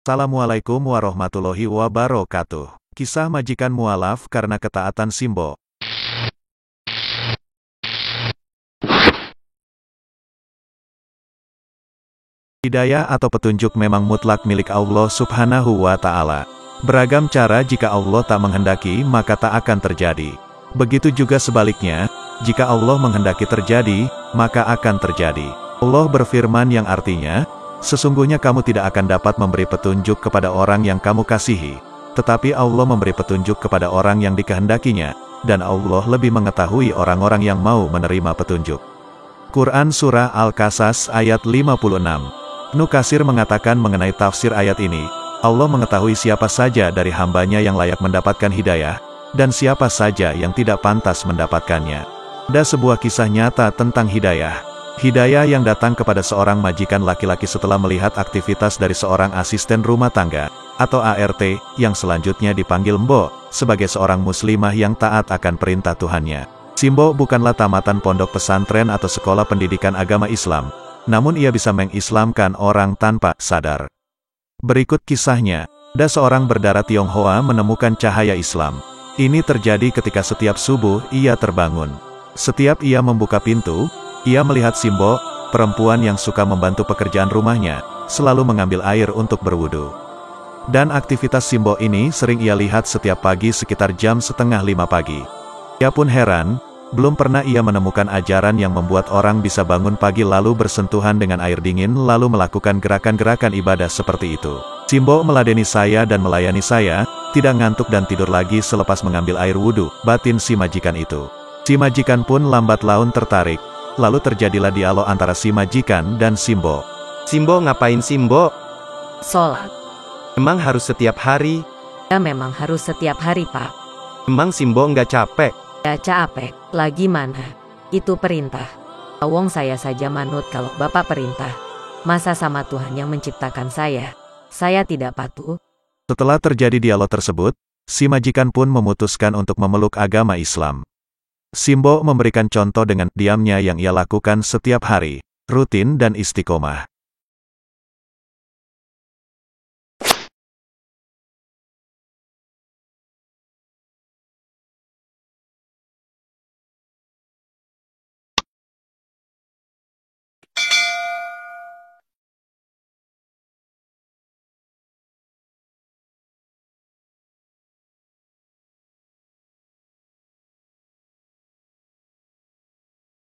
Assalamualaikum warahmatullahi wabarakatuh. Kisah majikan mualaf karena ketaatan Simbo. Hidayah atau petunjuk memang mutlak milik Allah Subhanahu wa Ta'ala. Beragam cara jika Allah tak menghendaki, maka tak akan terjadi. Begitu juga sebaliknya, jika Allah menghendaki terjadi, maka akan terjadi. Allah berfirman yang artinya, sesungguhnya kamu tidak akan dapat memberi petunjuk kepada orang yang kamu kasihi, tetapi Allah memberi petunjuk kepada orang yang dikehendakinya, dan Allah lebih mengetahui orang-orang yang mau menerima petunjuk. Quran Surah Al-Qasas ayat 56. Ibnu Katsir mengatakan mengenai tafsir ayat ini, Allah mengetahui siapa saja dari hambanya yang layak mendapatkan hidayah, dan siapa saja yang tidak pantas mendapatkannya. Ada sebuah kisah nyata tentang hidayah. Hidayah yang datang kepada seorang majikan laki-laki setelah melihat aktivitas dari seorang asisten rumah tangga, atau ART, yang selanjutnya dipanggil Mbok, sebagai seorang muslimah yang taat akan perintah Tuhannya. Simbo bukanlah tamatan pondok pesantren atau sekolah pendidikan agama Islam, namun ia bisa mengislamkan orang tanpa sadar. Berikut kisahnya. Ada seorang berdarah Tionghoa menemukan cahaya Islam. Ini terjadi ketika setiap subuh ia terbangun. Setiap ia membuka pintu, ia melihat Simbo, perempuan yang suka membantu pekerjaan rumahnya, selalu mengambil air untuk berwudu. Dan aktivitas Simbo ini sering ia lihat setiap pagi sekitar jam 4:30 pagi. Ia pun heran, belum pernah ia menemukan ajaran yang membuat orang bisa bangun pagi lalu bersentuhan dengan air dingin lalu melakukan gerakan-gerakan ibadah seperti itu. Simbo meladeni saya dan melayani saya, tidak ngantuk dan tidur lagi selepas mengambil air wudhu, batin si majikan itu. Si majikan pun lambat laun tertarik, lalu terjadilah dialog antara si majikan dan Simbo. Simbo ngapain Simbo? Sholat. Emang harus setiap hari? Ya memang harus setiap hari, Pak. Emang Simbo nggak capek? Ya capek, lagi mana? Itu perintah. Wong saya saja manut kalau Bapak perintah. Masa sama Tuhan yang menciptakan saya tidak patuh. Setelah terjadi dialog tersebut, si majikan pun memutuskan untuk memeluk agama Islam. Simbo memberikan contoh dengan diamnya yang ia lakukan setiap hari, rutin dan istiqomah.